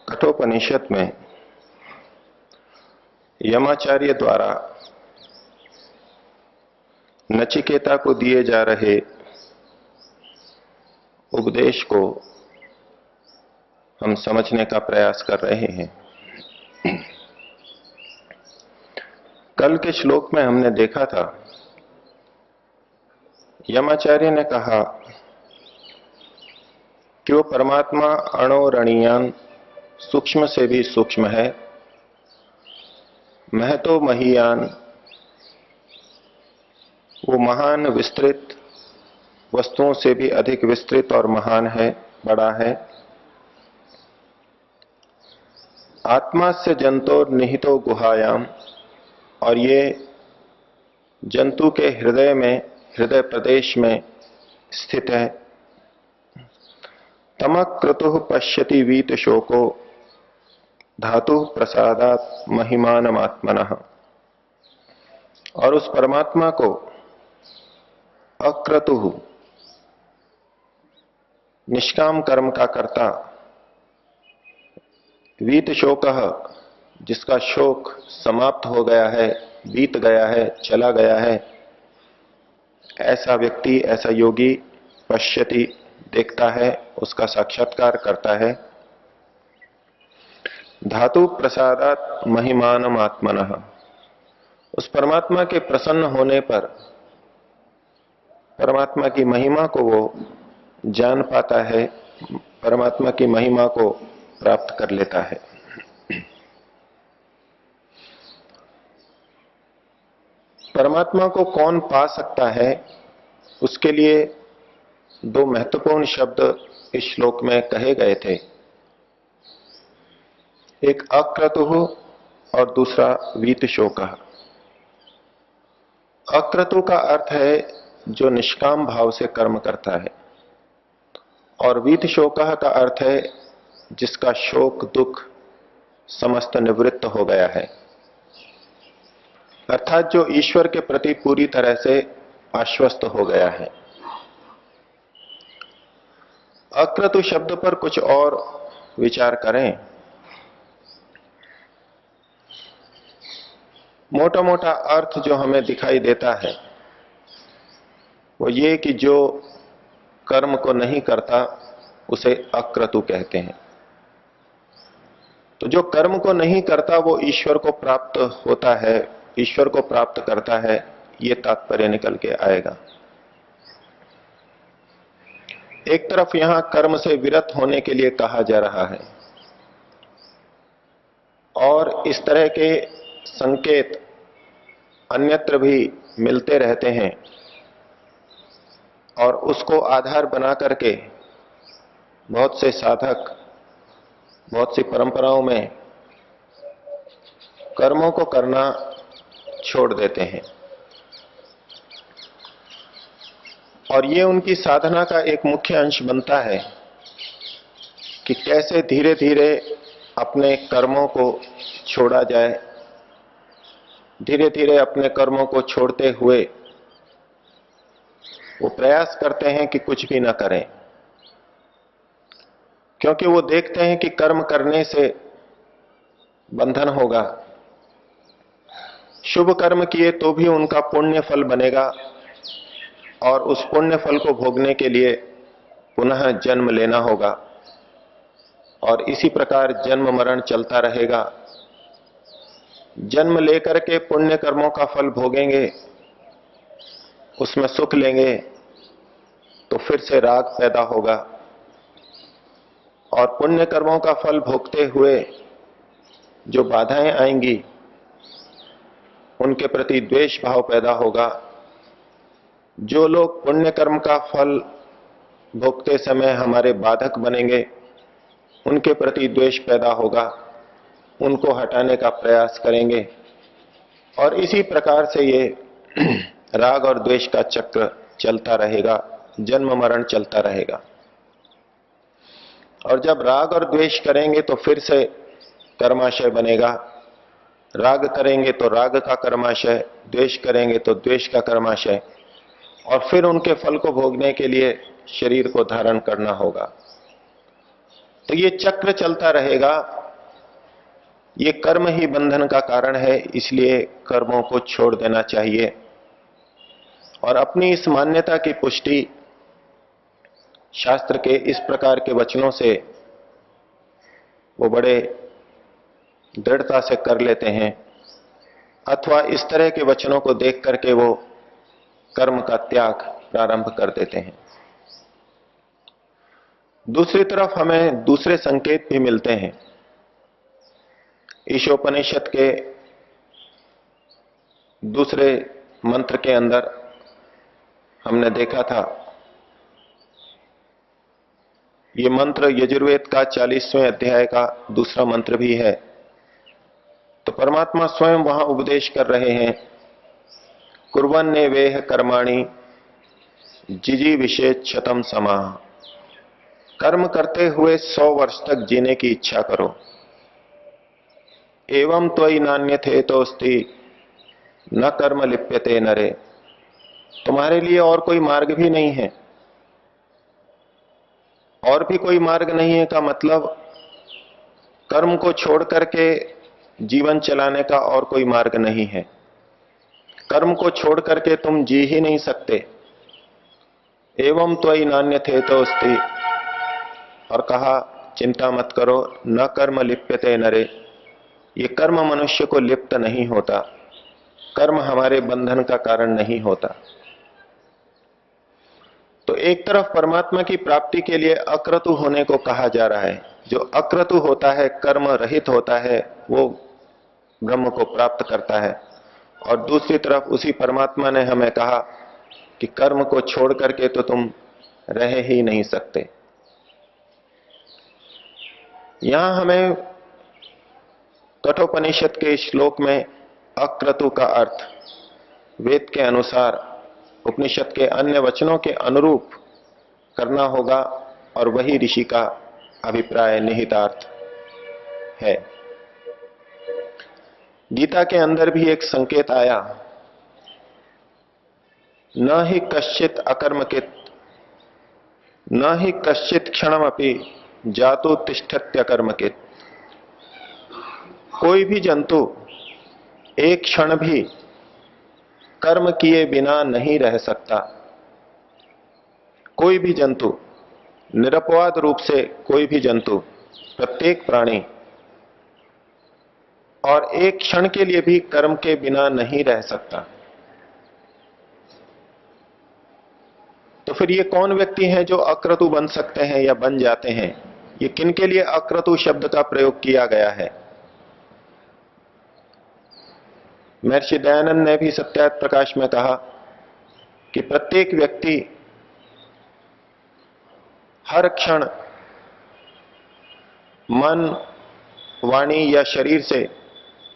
कठोपनिषद में यमाचार्य द्वारा नचिकेता को दिए जा रहे उपदेश को हम समझने का प्रयास कर रहे हैं। कल के श्लोक में हमने देखा था, यमाचार्य ने कहा कि वो परमात्मा अणोरणीयान सूक्ष्म से भी सूक्ष्म है, महतो महीयान वो महान विस्तृत वस्तुओं से भी अधिक विस्तृत और महान है, बड़ा है। आत्मा से जंतोर निहितो गुहायाम, और ये जंतु के हृदय में, हृदय प्रदेश में स्थित है। तमक क्रतुः पश्यति वीत शोको धातु प्रसादात महिमानमात्मनः, और उस परमात्मा को अक्रतुः निष्काम कर्म का कर्ता, वीत शोकः जिसका शोक समाप्त हो गया है, बीत गया है, चला गया है, ऐसा व्यक्ति, ऐसा योगी पश्यति देखता है, उसका साक्षात्कार करता है। धातु प्रसादात महिमानम आत्मनः, उस परमात्मा के प्रसन्न होने पर परमात्मा की महिमा को वो जान पाता है, परमात्मा की महिमा को प्राप्त कर लेता है। परमात्मा को कौन पा सकता है, उसके लिए दो महत्वपूर्ण शब्द इस श्लोक में कहे गए थे, एक अक्रतुः और दूसरा वीत शोकः। अक्रतु का अर्थ है जो निष्काम भाव से कर्म करता है, और वीत शोकः का अर्थ है जिसका शोक दुख समस्त निवृत्त हो गया है, अर्थात जो ईश्वर के प्रति पूरी तरह से आश्वस्त हो गया है। अक्रतु शब्द पर कुछ और विचार करें। मोटा मोटा अर्थ जो हमें दिखाई देता है वो ये कि जो कर्म को नहीं करता उसे अक्रतु कहते हैं। तो जो कर्म को नहीं करता वो ईश्वर को प्राप्त होता है, ईश्वर को प्राप्त करता है, ये तात्पर्य निकल के आएगा। एक तरफ यहां कर्म से विरत होने के लिए कहा जा रहा है, और इस तरह के संकेत अन्यत्र भी मिलते रहते हैं, और उसको आधार बना करके बहुत से साधक बहुत सी परंपराओं में कर्मों को करना छोड़ देते हैं, और ये उनकी साधना का एक मुख्य अंश बनता है कि कैसे धीरे धीरे अपने कर्मों को छोड़ा जाए। धीरे धीरे अपने कर्मों को छोड़ते हुए वो प्रयास करते हैं कि कुछ भी ना करें, क्योंकि वो देखते हैं कि कर्म करने से बंधन होगा। शुभ कर्म किए तो भी उनका पुण्य फल बनेगा, और उस पुण्य फल को भोगने के लिए पुनः जन्म लेना होगा, और इसी प्रकार जन्म मरण चलता रहेगा। जन्म लेकर के पुण्य कर्मों का फल भोगेंगे, उसमें सुख लेंगे, तो फिर से राग पैदा होगा, और पुण्य कर्मों का फल भोगते हुए जो बाधाएं आएंगी उनके प्रति द्वेष भाव पैदा होगा। जो लोग पुण्य कर्म का फल भोगते समय हमारे बाधक बनेंगे उनके प्रति द्वेष पैदा होगा, उनको हटाने का प्रयास करेंगे, और इसी प्रकार से ये राग और द्वेष का चक्र चलता रहेगा, जन्म मरण चलता रहेगा। और जब राग और द्वेष करेंगे तो फिर से कर्माशय बनेगा। राग करेंगे तो राग का कर्माशय, द्वेष करेंगे तो द्वेष का कर्माशय, और फिर उनके फल को भोगने के लिए शरीर को धारण करना होगा। तो ये चक्र चलता रहेगा। ये कर्म ही बंधन का कारण है, इसलिए कर्मों को छोड़ देना चाहिए। और अपनी इस मान्यता की पुष्टि शास्त्र के इस प्रकार के वचनों से वो बड़े दृढ़ता से कर लेते हैं, अथवा इस तरह के वचनों को देख करके वो कर्म का त्याग प्रारंभ कर देते हैं। दूसरी तरफ हमें दूसरे संकेत भी मिलते हैं। ईशोपनिषद के दूसरे मंत्र के अंदर हमने देखा था, ये मंत्र यजुर्वेद का 40वें अध्याय का दूसरा मंत्र भी है। तो परमात्मा स्वयं वहां उपदेश कर रहे हैं, कुर्वन्ने वेह कर्माणि जिजी विशेष शतम समाह। कर्म करते हुए 100 वर्ष तक जीने की इच्छा करो। एवं त्वयि नान्यथे तोस्ति न कर्म लिप्यते नरे। तुम्हारे लिए और कोई मार्ग भी नहीं है। और भी कोई मार्ग नहीं है का मतलब कर्म को छोड़ करके जीवन चलाने का और कोई मार्ग नहीं है। कर्म को छोड़ करके तुम जी ही नहीं सकते। एवं त्वयि नान्यथे तोस्ति, और कहा चिंता मत करो, न कर्म लिप्यते नरे। ये कर्म मनुष्य को लिप्त नहीं होता, कर्म हमारे बंधन का कारण नहीं होता। तो एक तरफ परमात्मा की प्राप्ति के लिए अक्रतु होने को कहा जा रहा है। जो अक्रतु होता है, कर्म रहित होता है, वो ब्रह्म को प्राप्त करता है। और दूसरी तरफ उसी परमात्मा ने हमें कहा कि कर्म को छोड़ करके तो तुम रह ही नहीं सकते। यहां हमें कठोपनिषद के श्लोक में अक्रतु का अर्थ वेद के अनुसार उपनिषद के अन्य वचनों के अनुरूप करना होगा, और वही ऋषि का अभिप्राय निहितार्थ है। गीता के अंदर भी एक संकेत आया, न ही कश्चित अकर्मकित न ही कश्चित क्षणमपि जातु तिष्ठत्यकर्मकित। कोई भी जंतु एक क्षण भी कर्म किए बिना नहीं रह सकता। कोई भी जंतु, निरपवाद रूप से कोई भी जंतु, प्रत्येक प्राणी, और एक क्षण के लिए भी कर्म के बिना नहीं रह सकता। तो फिर ये कौन व्यक्ति हैं जो अक्रतु बन सकते हैं या बन जाते हैं? ये किनके लिए अक्रतु शब्द का प्रयोग किया गया है? महर्षि दयानंद ने भी सत्यार्थ प्रकाश में कहा कि प्रत्येक व्यक्ति हर क्षण मन, वाणी या शरीर से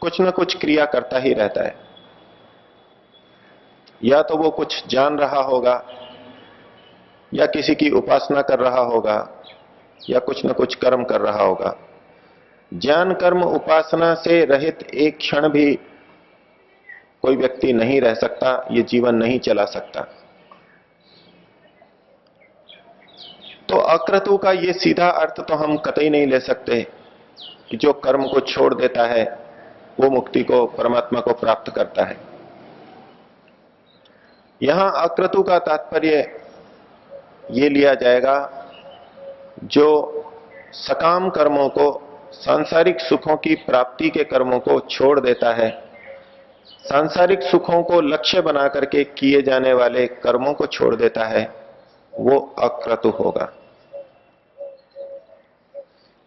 कुछ न कुछ क्रिया करता ही रहता है। या तो वो कुछ जान रहा होगा, या किसी की उपासना कर रहा होगा, या कुछ न कुछ कर्म कर रहा होगा। ज्ञान कर्म उपासना से रहित एक क्षण भी कोई व्यक्ति नहीं रह सकता, ये जीवन नहीं चला सकता। तो अक्रतु का ये सीधा अर्थ तो हम कतई नहीं ले सकते कि जो कर्म को छोड़ देता है वो मुक्ति को, परमात्मा को प्राप्त करता है। यहां अक्रतु का तात्पर्य ये लिया जाएगा जो सकाम कर्मों को, सांसारिक सुखों की प्राप्ति के कर्मों को छोड़ देता है, सांसारिक सुखों को लक्ष्य बना करके किए जाने वाले कर्मों को छोड़ देता है, वो अक्रतु होगा।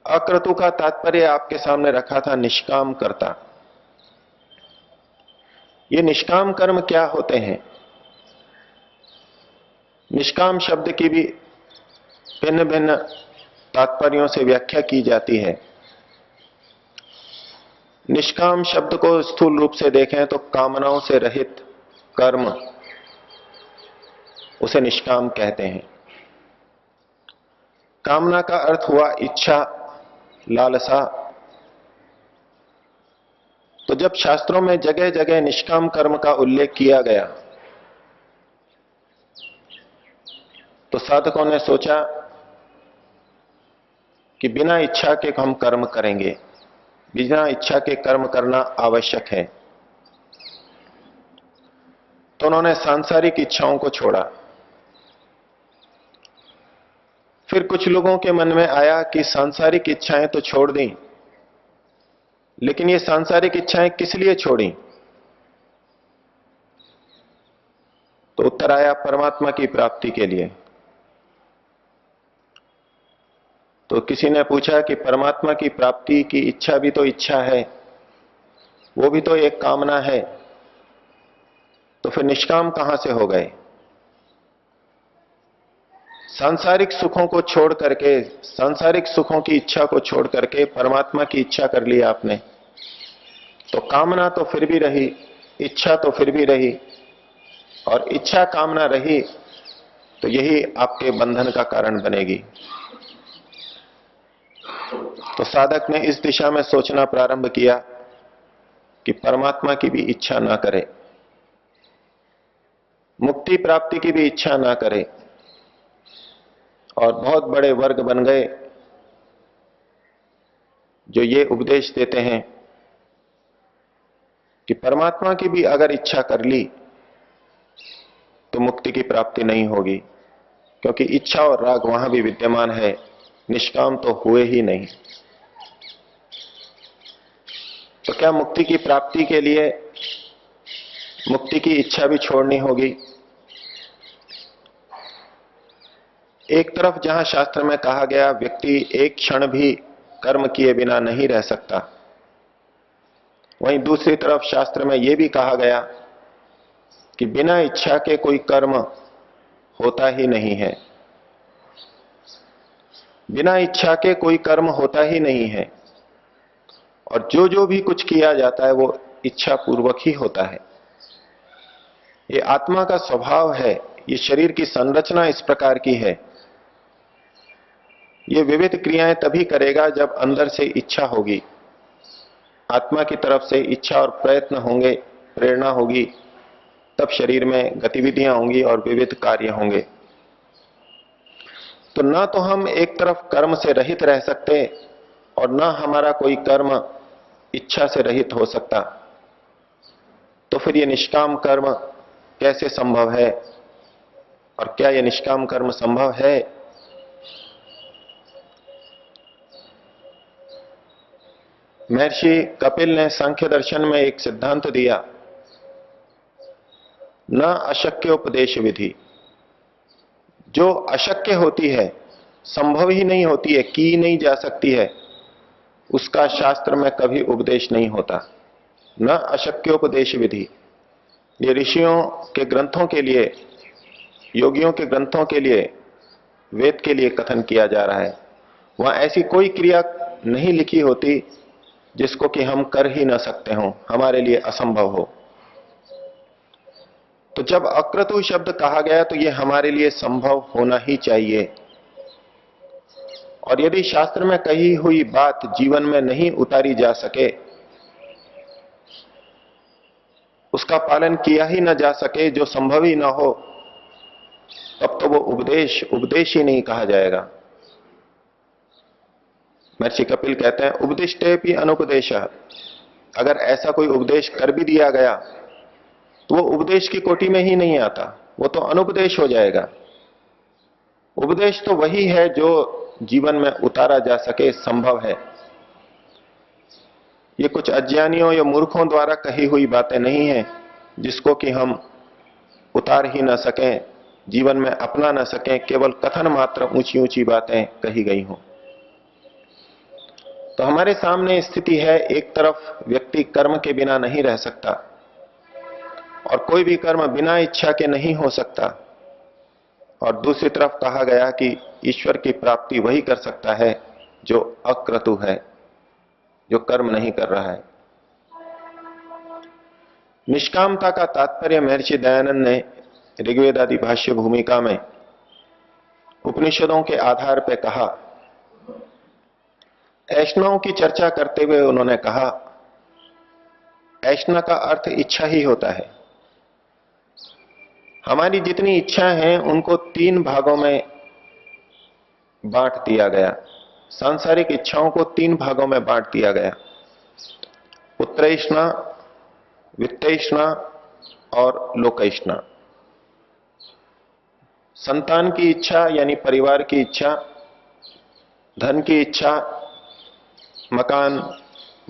अक्रतु का तात्पर्य आपके सामने रखा था निष्काम कर्ता। ये निष्काम कर्म क्या होते हैं? निष्काम शब्द की भी भिन्न भिन्न तात्पर्यों से व्याख्या की जाती है। निष्काम शब्द को स्थूल रूप से देखें तो कामनाओं से रहित कर्म, उसे निष्काम कहते हैं। कामना का अर्थ हुआ इच्छा, लालसा। तो जब शास्त्रों में जगह जगह निष्काम कर्म का उल्लेख किया गया तो साधकों ने सोचा कि बिना इच्छा के हम कर्म करेंगे, बिना इच्छा के कर्म करना आवश्यक है। तो उन्होंने सांसारिक इच्छाओं को छोड़ा। फिर कुछ लोगों के मन में आया कि सांसारिक इच्छाएं तो छोड़ दी, लेकिन ये सांसारिक इच्छाएं किस लिए छोड़ी? तो उत्तर आया परमात्मा की प्राप्ति के लिए। तो किसी ने पूछा कि परमात्मा की प्राप्ति की इच्छा भी तो इच्छा है, वो भी तो एक कामना है, तो फिर निष्काम कहां से हो गए? सांसारिक सुखों को छोड़ करके, सांसारिक सुखों की इच्छा को छोड़ करके परमात्मा की इच्छा कर ली आपने, तो कामना तो फिर भी रही, इच्छा तो फिर भी रही, और इच्छा कामना रही तो यही आपके बंधन का कारण बनेगी। तो साधक ने इस दिशा में सोचना प्रारंभ किया कि परमात्मा की भी इच्छा ना करे, मुक्ति प्राप्ति की भी इच्छा ना करे, और बहुत बड़े वर्ग बन गए जो ये उपदेश देते हैं कि परमात्मा की भी अगर इच्छा कर ली तो मुक्ति की प्राप्ति नहीं होगी, क्योंकि इच्छा और राग वहां भी विद्यमान है, निष्काम तो हुए ही नहीं। तो क्या मुक्ति की प्राप्ति के लिए मुक्ति की इच्छा भी छोड़नी होगी? एक तरफ जहां शास्त्र में कहा गया व्यक्ति एक क्षण भी कर्म किए बिना नहीं रह सकता, वहीं दूसरी तरफ शास्त्र में यह भी कहा गया कि बिना इच्छा के कोई कर्म होता ही नहीं है। बिना इच्छा के कोई कर्म होता ही नहीं है, और जो भी कुछ किया जाता है वो इच्छा पूर्वक ही होता है। ये आत्मा का स्वभाव है, ये शरीर की संरचना इस प्रकार की है। ये विविध क्रियाएं तभी करेगा जब अंदर से इच्छा होगी, आत्मा की तरफ से इच्छा और प्रयत्न होंगे, प्रेरणा होगी, तब शरीर में गतिविधियां होंगी और विविध कार्य होंगे। तो ना तो हम एक तरफ कर्म से रहित रह सकते और ना हमारा कोई कर्म इच्छा से रहित हो सकता। तो फिर ये निष्काम कर्म कैसे संभव है, और क्या यह निष्काम कर्म संभव है? महर्षि कपिल ने सांख्य दर्शन में एक सिद्धांत दिया, न अशक्योपदेश विधि। जो अशक्य होती है, संभव ही नहीं होती है, की नहीं जा सकती है, उसका शास्त्र में कभी उपदेश नहीं होता। न अशक्योपदेश विधि, ये ऋषियों के ग्रंथों के लिए, योगियों के ग्रंथों के लिए, वेद के लिए कथन किया जा रहा है। वहां ऐसी कोई क्रिया नहीं लिखी होती जिसको कि हम कर ही ना सकते हो, हमारे लिए असंभव हो। तो जब अक्रतु शब्द कहा गया तो यह हमारे लिए संभव होना ही चाहिए। और यदि शास्त्र में कही हुई बात जीवन में नहीं उतारी जा सके, उसका पालन किया ही ना जा सके, जो संभव ही ना हो, तब तो वो उपदेश ही नहीं कहा जाएगा। महर्षि कपिल कहते हैं उपदिष्टे भी अनुपदेश। अगर ऐसा कोई उपदेश कर भी दिया गया तो वो उपदेश की कोटि में ही नहीं आता, वो तो अनुपदेश हो जाएगा। उपदेश तो वही है जो जीवन में उतारा जा सके, संभव है। ये कुछ अज्ञानियों या मूर्खों द्वारा कही हुई बातें नहीं है जिसको कि हम उतार ही ना सकें, जीवन में अपना ना सकें, केवल कथन मात्र ऊंची ऊंची बातें कही गई हों। तो हमारे सामने स्थिति है, एक तरफ व्यक्ति कर्म के बिना नहीं रह सकता और कोई भी कर्म बिना इच्छा के नहीं हो सकता, और दूसरी तरफ कहा गया कि ईश्वर की प्राप्ति वही कर सकता है जो अक्रतु है, जो कर्म नहीं कर रहा है। निष्कामता का तात्पर्य महर्षि दयानंद ने ऋग्वेद आदि भाष्य भूमिका में उपनिषदों के आधार पर कहा। ऐष्णाओं की चर्चा करते हुए उन्होंने कहा, ऐष्णा का अर्थ इच्छा ही होता है। हमारी जितनी इच्छाएं हैं उनको 3 भागों में बांट दिया गया। सांसारिक इच्छाओं को 3 भागों में बांट दिया गया। पुत्रैष्णा, वित्तैष्णा और लोकैष्णा। संतान की इच्छा यानी परिवार की इच्छा, धन की इच्छा, मकान,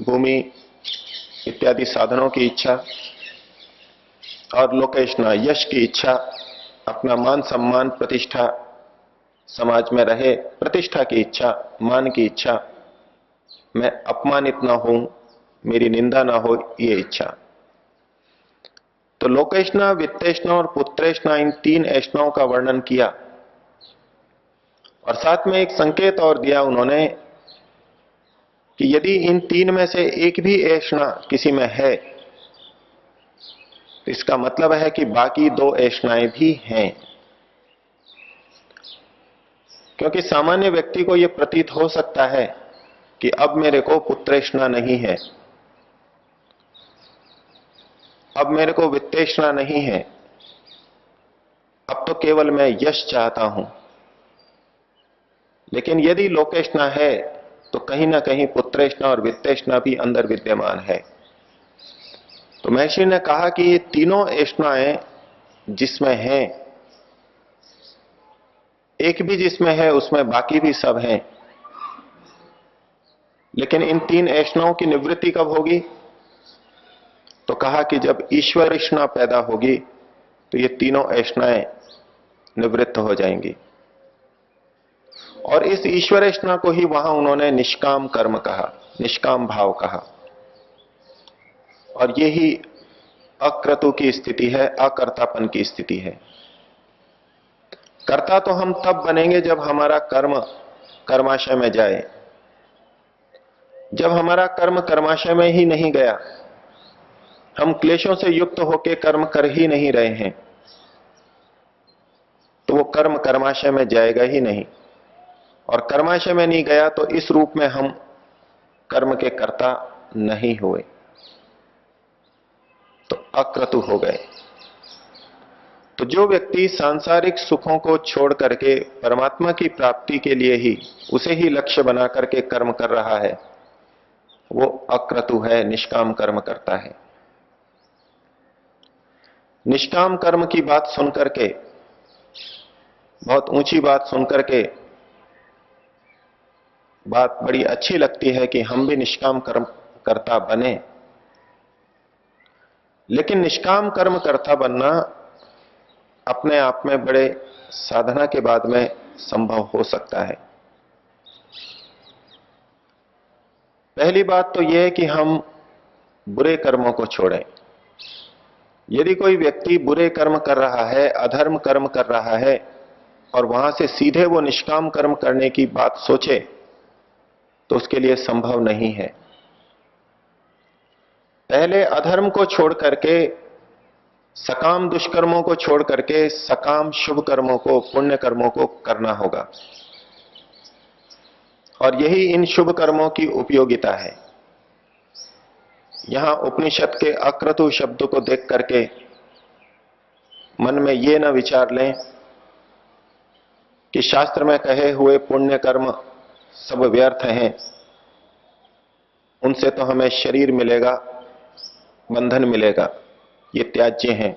भूमि इत्यादि साधनों की इच्छा, और लोकैष्णा यश की इच्छा, अपना मान सम्मान प्रतिष्ठा समाज में रहे, प्रतिष्ठा की इच्छा, मान की इच्छा, मैं अपमानित ना हूं, मेरी निंदा ना हो, ये इच्छा। तो लोकैष्णा, वित्तैष्णा और पुत्रैष्णा, इन 3 ऐष्णाओं का वर्णन किया और साथ में एक संकेत और दिया उन्होंने कि यदि इन 3 में से एक भी ऐष्णा किसी में है तो इसका मतलब है कि बाकी 2 ऐष्णाएं भी हैं। क्योंकि सामान्य व्यक्ति को यह प्रतीत हो सकता है कि अब मेरे को पुत्रैष्णा नहीं है, अब मेरे को वित्तैष्णा नहीं है, अब तो केवल मैं यश चाहता हूं। लेकिन यदि लोकैष्णा है तो कहीं ना कहीं पुत्रैष्णा और वित्तैष्णा भी अंदर विद्यमान है। तो महर्षि ने कहा कि ये तीनों ऐष्णाएं जिसमें हैं, एक भी जिसमें है उसमें बाकी भी सब हैं। लेकिन इन 3 ऐष्णाओं की निवृत्ति कब होगी? तो कहा कि जब ईश्वर ऐष्णा पैदा होगी तो ये तीनों ऐष्णाएं निवृत्त हो जाएंगी। और इस ईश्वर ऐष्णा को ही वहां उन्होंने निष्काम कर्म कहा, निष्काम भाव कहा। और यही अक्रतु की स्थिति है, अकर्तापन की स्थिति है। कर्ता तो हम तब बनेंगे जब हमारा कर्म कर्माशय में जाए। जब हमारा कर्म कर्माशय में ही नहीं गया, हम क्लेशों से युक्त होकर कर्म कर ही नहीं रहे हैं, तो वो कर्म कर्माशय में जाएगा ही नहीं। और कर्माशय में नहीं गया तो इस रूप में हम कर्म के कर्ता नहीं हुए, तो अक्रतु हो गए। तो जो व्यक्ति सांसारिक सुखों को छोड़ करके परमात्मा की प्राप्ति के लिए ही, उसे ही लक्ष्य बना करके कर्म कर रहा है, वो अक्रतु है, निष्काम कर्म करता है। निष्काम कर्म की बात सुनकर के, बहुत ऊंची बात सुनकर के बात बड़ी अच्छी लगती है कि हम भी निष्काम कर्म करता बने। लेकिन निष्काम कर्म करता बनना अपने आप में बड़े साधना के बाद में संभव हो सकता है। पहली बात तो यह है कि हम बुरे कर्मों को छोड़ें। यदि कोई व्यक्ति बुरे कर्म कर रहा है, अधर्म कर्म कर रहा है, और वहां से सीधे वो निष्काम कर्म करने की बात सोचे, तो उसके लिए संभव नहीं है। पहले अधर्म को छोड़ करके, सकाम दुष्कर्मों को छोड़ करके सकाम शुभ कर्मों को, पुण्य कर्मों को करना होगा। और यही इन शुभ कर्मों की उपयोगिता है। यहां उपनिषद के अक्रतु शब्द को देख करके मन में यह ना विचार लें कि शास्त्र में कहे हुए पुण्य कर्म सब व्यर्थ हैं, उनसे तो हमें शरीर मिलेगा, बंधन मिलेगा, ये त्याज्य हैं।